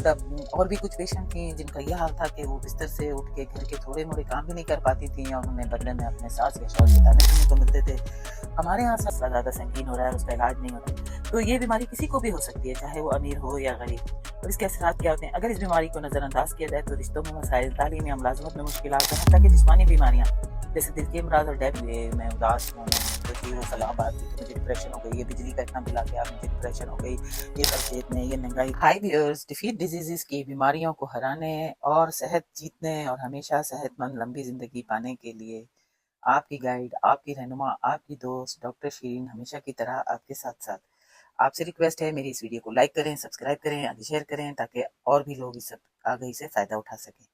तब और भी कुछ पेशेंट थी जिनका ये हाल था कि वो बिस्तर से उठ के घर के थोड़े मोड़े काम भी नहीं कर पाती थी और उन्हें बदले में अपने सास या शौहर के ताने सुनने को मिलते थे। हमारे यहाँ सबसे ज़्यादा संगीन हो रहा है, उसका इलाज नहीं हो रहा। तो ये बीमारी किसी को भी हो सकती है, चाहे वो अमीर हो या गरीब। और इसके असरात क्या होते हैं? अगर इस बीमारी को नज़रअंदाज किया जाए तो रिश्तों में मसाइल, तालीम या मुलाजमत में मुश्किलात, यहाँ तक कि जिस्मानी बीमारियाँ जैसे दिल के अमराज और डेथ हुए, मैं उदास हूँ, तो जी वो सलाहबाद हुई तो मुझे डिप्रेशन हो गई, ये बिजली का इतना बिल आ गया मुझे डिप्रेशन हो गई, ये खर्चेत में ये महंगाई। हाई व्यूअर्स, डिफीट डिजीजेस की बीमारियों को हराने और सेहत जीतने और हमेशा सेहतमंद लंबी जिंदगी पाने के लिए आपकी गाइड, आपकी रहनुमा, आपकी दोस्त डॉक्टर शीरीन हमेशा की तरह आपके साथ साथ। आपसे रिक्वेस्ट है मेरी इस वीडियो को लाइक करें, सब्सक्राइब करें, आगे शेयर करें ताकि और भी लोग इस आगे से फ़ायदा उठा सकें।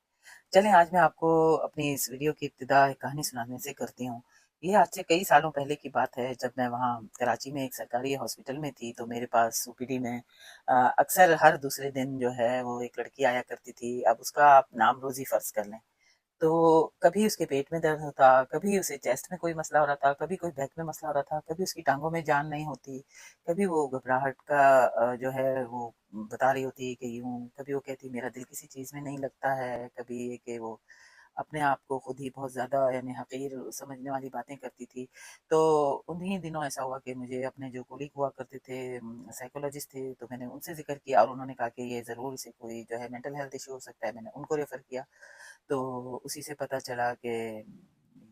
चलें आज मैं आपको अपनी इस वीडियो की इब्तिदा एक कहानी सुनाने से करती हूँ। ये आज से कई सालों पहले की बात है, जब मैं वहाँ कराची में एक सरकारी हॉस्पिटल में थी तो मेरे पास ओपीडी में अक्सर हर दूसरे दिन जो है वो एक लड़की आया करती थी। अब उसका आप नाम रोज़ी फ़र्ज़ कर लें। तो कभी उसके पेट में दर्द होता, कभी उसे चेस्ट में कोई मसला हो रहा था, कभी कोई बैक में मसला हो रहा था, कभी उसकी टाँगों में जान नहीं होती, कभी वो घबराहट का जो है वो बता रही होती कि यूँ, कभी वो कहती मेरा दिल किसी चीज़ में नहीं लगता है, कभी ये कि वो अपने आप को खुद ही बहुत ज़्यादा यानी हक़ीर समझने वाली बातें करती थी। तो उन्हीं दिनों ऐसा हुआ कि मुझे अपने जो कोलीग हुआ करते थे साइकोलॉजिस्ट थे, तो मैंने उनसे ज़िक्र किया और उन्होंने कहा कि ये ज़रूर इसे कोई जो है मेंटल हेल्थ इश्यू हो सकता है। मैंने उनको रेफ़र किया। तो उसी से पता चला कि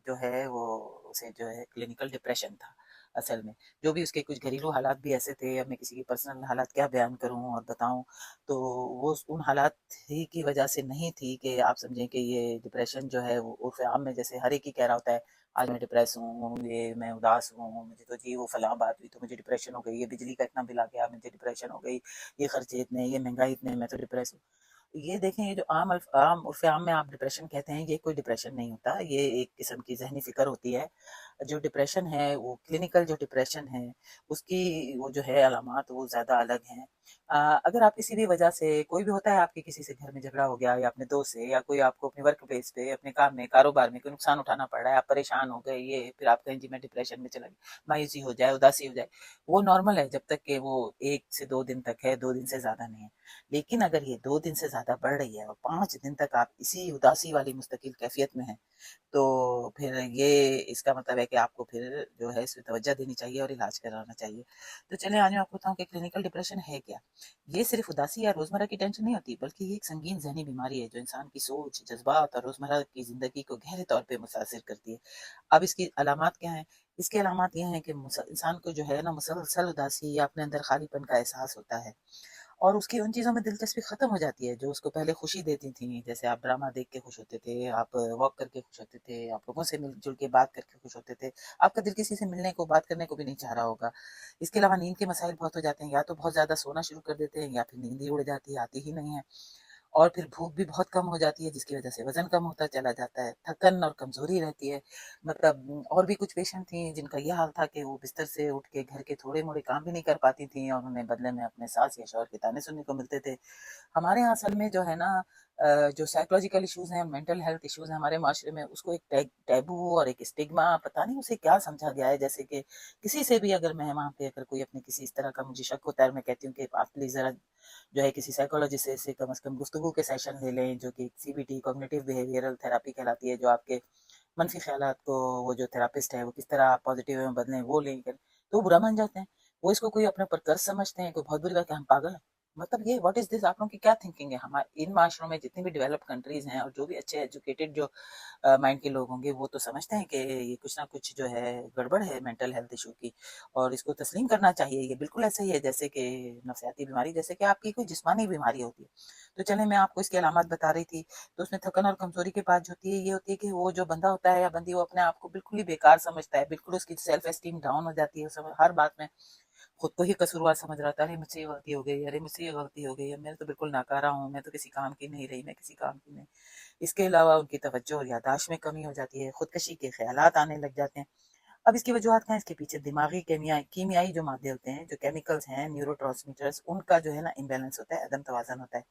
जो है वो उसे जो है क्लिनिकल डिप्रेशन था असल में। जो भी उसके कुछ घरेलू हालात भी ऐसे थे, अब मैं किसी की पर्सनल हालात क्या बयान करूँ और बताऊँ, तो वो उन हालात ही की वजह से नहीं थी कि आप समझें कि ये डिप्रेशन जो है वो उर्फ़ आम में जैसे हर एक ही कह रहा होता है, आज मैं डिप्रेस हूँ, ये मैं उदास हूँ, मुझे तो जी वो फलाँ बात हुई तो मुझे डिप्रेशन हो गई, ये बिजली का इतना बिल आ गया मुझे डिप्रेशन हो गई, ये खर्चे इतने, ये महँगाई इतने, मैं तो डिप्रेस हूँ। ये देखें, ये जो आम उर्फ़ आम में आप डिप्रेशन कहते हैं, ये कोई डिप्रेशन नहीं होता, ये एक किस्म की ज़हनी फ़िक्र होती है। जो डिप्रेशन है, वो क्लिनिकल जो डिप्रेशन है, उसकी वो जो है अलामात वो ज़्यादा अलग हैं। अगर आप किसी भी वजह से कोई भी होता है आपके किसी से घर में झगड़ा हो गया या अपने दोस्त से या कोई आपको अपने वर्क प्लेस पे, अपने काम में, कारोबार में कोई नुकसान उठाना पड़ रहा है, आप परेशान हो गए, ये फिर आप कहें जी मैं डिप्रेशन में चला गया, मायूसी हो जाए, उदासी हो जाए, वो नॉर्मल है जब तक कि वो 1 से 2 दिन तक है, 2 दिन से ज़्यादा नहीं है। लेकिन अगर ये 2 दिन से ज़्यादा बढ़ रही है और 5 दिन तक आप इसी उदासी वाली मुस्तकिल कैफ़ियत में हैं, तो फिर ये इसका मतलब है कि आपको फिर जो है इस पे तवज्जो देनी चाहिए और इलाज कराना चाहिए। तो चलिए आज मैं आपको बताऊँ कि क्लिनिकल डिप्रेशन है क्या? ये सिर्फ़ उदासी या रोज़मर्रा की टेंशन नहीं होती, बल्कि ये एक संगीन ज़हनी बीमारी है जो इंसान की सोच, जज़्बात और रोज़मर्रा की ज़िंदगी को गहरे तौर पे मुतासिर करती है। अब इसकी अलामात क्या हैं? इसकी अलामात ये हैं कि इंसान को जो है ना मुसलसल उदासी या अपने अंदर खालीपन का एहसास होता है। और उसकी उन चीज़ों में दिलचस्पी ख़त्म हो जाती है जो उसको पहले खुशी देती थी। जैसे आप ड्रामा देख के खुश होते थे, आप वॉक करके खुश होते थे, आप लोगों से मिल-जुल के बात करके खुश होते थे। आपका दिल किसी से मिलने को, बात करने को भी नहीं चाह रहा होगा। इसके अलावा नींद के मसाइल बहुत हो जाते हैं, या तो बहुत ज़्यादा सोना शुरू कर देते हैं या फिर नींद ही उड़ जाती है, आती ही नहीं है। और फिर भूख भी बहुत कम हो जाती है जिसकी वज़ह से वज़न कम होता चला जाता है, थकन और कमज़ोरी रहती है। मतलब और भी कुछ पेशेंट थी जिनका ये हाल था कि वो बिस्तर से उठ के घर के थोड़े-मोड़े काम भी नहीं कर पाती थीं और उन्हें बदले में अपने सास या शौहर के ताने सुनने को मिलते थे। हमारे यहाँ असल में जो है ना जो साइकोलॉजिकल इश्यूज़ हैं, मेंटल हेल्थ इश्यूज़ हैं हमारे माशरे में, उसको एक टैबू और एक स्टिग्मा पता नहीं उसे क्या समझा गया है। जैसे कि किसी से भी अगर मैं वहाँ पे अगर कोई अपने किसी इस तरह का मुझे शक होता है और मैं कहती हूँ कि आप प्लीज़ ज़रा जो है किसी साइकोलॉजिस्ट से कम गुफ्तगू के सेशन ले लें, जो कि सीबीटी कॉग्निटिव बिहेवियरल थेरेपी कहलाती है, जो आपके मनफी ख़्यालात को वो जो थेरेपिस्ट है वो किस तरह पॉजिटिव में बदलें वो लेकर, तो वो बुरा मान जाते हैं। वो इसको कोई अपने ऊपर कर्ज़ समझते हैं, कोई बहुत बुरी बात है, हम पागल हैं। मतलब ये व्हाट इज़ दिस, आप लोगों की क्या थिंकिंग है? हमारे इन माशरों में जितनी भी डेवलप्ड कंट्रीज़ हैं और जो भी अच्छे एजुकेटेड जो माइंड के लोग होंगे, वो तो समझते हैं कि ये कुछ ना कुछ जो है गड़बड़ है मेंटल हेल्थ इशू की और इसको तस्लीम करना चाहिए। ये बिल्कुल ऐसा ही है जैसे कि नफ़सियाती बीमारी, जैसे कि आपकी कोई जिस्मानी बीमारी होती है। तो चलें मैं आपको इसकी अलामत बता रही थी, तो उसमें थकन और कमज़ोरी के बाद जो होती है, ये होती है कि वो जो बंदा होता है या बंदी, वो अपने आप को बिल्कुल ही बेकार समझता है, बिल्कुल उसकी सेल्फ एस्टीम डाउन हो जाती है, हर बात में खुद को ही कसूरवार समझ रहा था, अरे मुझसे ये गलती हो गई, अरे मुझसे ये गलती हो गई है, मैं तो बिल्कुल नाकारा हूँ, मैं तो किसी काम की नहीं रही, मैं किसी काम की नहीं। इसके अलावा उनकी तवज्जो और याददाश्त में कमी हो जाती है, खुदकशी के ख़्यालात आने लग जाते हैं। अब इसकी वजूहत क्या है? इसके पीछे दिमागी कीमियाई जो मादे होते हैं, जो केमिकल्स हैं, न्यूरोट्रांसमीटर्स, उनका जो है ना इम्बैलेंस होता है, अदम तवाज़ुन होता है।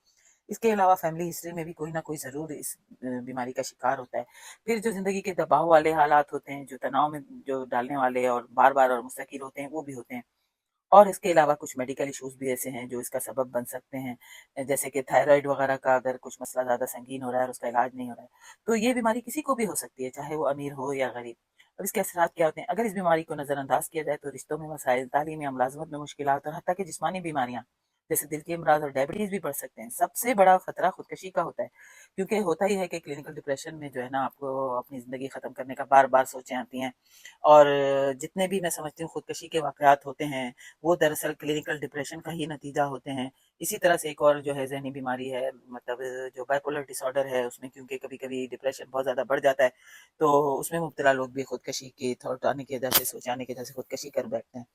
इसके अलावा फैमिली हिस्ट्री में भी कोई ना कोई ज़रूर इस बीमारी का शिकार होता है। फिर जो ज़िंदगी के दबाव वाले हालात होते हैं, जो तनाव में जो डालने वाले और बार-बार और मुस्तकिल होते हैं, वो भी होते हैं। और इसके अलावा कुछ मेडिकल इश्यूज़ भी ऐसे हैं जो इसका सबब बन सकते हैं, जैसे कि थायराइड वगैरह का अगर कुछ मसला ज़्यादा संगीन हो रहा है और उसका इलाज नहीं हो रहा है, तो ये बीमारी किसी को भी हो सकती है, चाहे वो अमीर हो या गरीब। अब इसके असरात क्या होते हैं? अगर इस बीमारी को नज़रअंदाज किया जाए तो रिश्तों में मसाइल, तालीम या मुलाज़मत में मुश्किलात और हत्ता कि जिस्मानी बीमारियाँ जैसे दिल के अमराज और डायबिटीज़ भी बढ़ सकते हैं। सबसे बड़ा खतरा खुदकशी का होता है, क्योंकि होता ही है कि क्लिनिकल डिप्रेशन में जो है ना आपको अपनी ज़िंदगी ख़त्म करने का बार-बार सोचें आती हैं। और जितने भी मैं समझती हूँ खुदकशी के वाक़यात होते हैं, वो दरअसल क्लिनिकल डिप्रेशन का ही नतीजा होते हैं। इसी तरह से एक और जो है ज़हनी बीमारी है, मतलब जो बाइपोलर डिसऑर्डर है उसमें, क्योंकि कभी-कभी डिप्रेशन बहुत ज़्यादा बढ़ जाता है, तो उसमें मुब्तला लोग भी खुदकशी के थॉट आने की वजह से, सोच आने की वजह से खुदकशी कर बैठते हैं।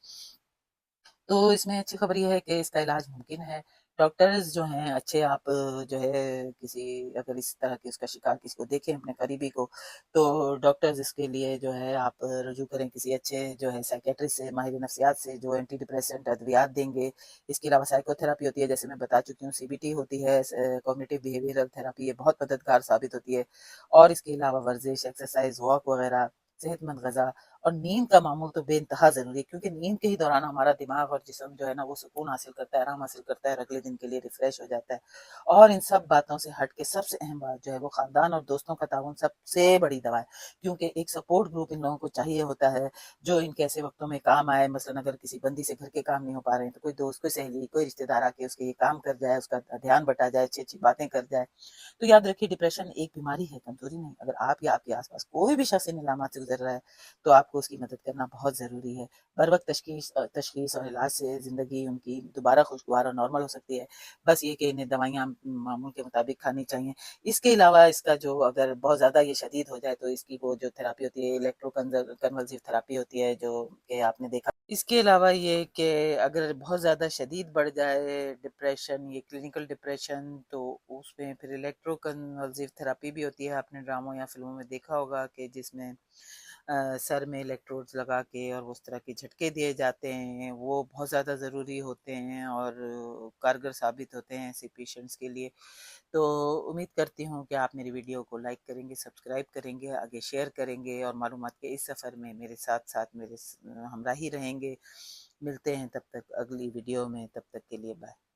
तो इसमें अच्छी खबर ये है कि इसका इलाज मुमकिन है। डॉक्टर्स जो हैं अच्छे, आप जो है किसी, अगर इस तरह की उसका शिकार किसी को देखें अपने करीबी को, तो डॉक्टर्स इसके लिए जो है आप रुजू करें किसी अच्छे जो है साइकियाट्रिस्ट से, माहिर नफ्सियात से, जो एंटी डिप्रेसेंट अद्वियात देंगे। इसके अलावा साइकोथेरेपी होती है, जैसे मैं बता चुकी हूँ, सीबीटी होती है, कॉग्निटिव बिहेवियरल थेरेपी, ये बहुत मददगार साबित होती है। और इसके अलावा वर्जिश, एक्सरसाइज, वॉक वगैरह, सेहतमंद गज़ा और नींद का मामूल तो बेइंतहा ज़रूरी है, क्योंकि नींद के ही दौरान हमारा दिमाग और जिस्म जो है ना वो सुकून हासिल करता है, आराम हासिल करता है, और अगले दिन के लिए रिफ्रेश हो जाता है। और इन सब बातों से हट के सबसे अहम बात जो है वो ख़ानदान और दोस्तों का ताउन सबसे बड़ी दवा है, क्योंकि एक सपोर्ट ग्रुप इन लोगों को चाहिए होता है जो इनके ऐसे वक्तों में काम आए। मसलन अगर किसी बंदी से घर के काम नहीं हो पा रहे हैं, तो कोई दोस्त, कोई सहेली, कोई रिश्तेदार आके उसके ये काम कर जाए, उसका ध्यान बटा जाए, अच्छी अच्छी बातें कर जाए। तो याद रखिए, डिप्रेशन एक बीमारी है, कमजोरी नहीं। अगर आप या आपके आसपास कोई भी शख्स इन अलामात से गुजर रहा है, तो आपको उसकी मदद करना बहुत ज़रूरी है। बर वक़्त तशख़ीस और इलाज से ज़िंदगी उनकी दोबारा खुशगवार और नॉर्मल हो सकती है। बस ये कि इन्हें दवाइयाँ मामूल के मुताबिक खानी चाहिए। इसके अलावा इसका जो, अगर बहुत ज़्यादा ये शदीद हो जाए, तो इसकी वो जो थेरेपी होती है, कन्वल्सिव थेरेपी होती है, जो कि आपने देखा। इसके अलावा ये कि अगर बहुत ज़्यादा शदीद बढ़ जाए डिप्रेशन, ये क्लिनिकल डिप्रेशन, तो उसमें फिर इलेक्ट्रोकन्वल्सिव थेरेपी भी होती है। आपने ड्रामों या फ़िल्मों में देखा होगा कि जिसमें सर में इलेक्ट्रोड्स लगा के और उस तरह के झटके दिए जाते हैं, वो बहुत ज़्यादा ज़रूरी होते हैं और कारगर साबित होते हैं ऐसे पेशेंट्स के लिए। तो उम्मीद करती हूँ कि आप मेरी वीडियो को लाइक करेंगे, सब्सक्राइब करेंगे, आगे शेयर करेंगे और मालूमात के इस सफ़र में मेरे साथ-साथ मेरे हमराही रहेंगे। मिलते हैं तब तक अगली वीडियो में, तब तक के लिए बाय।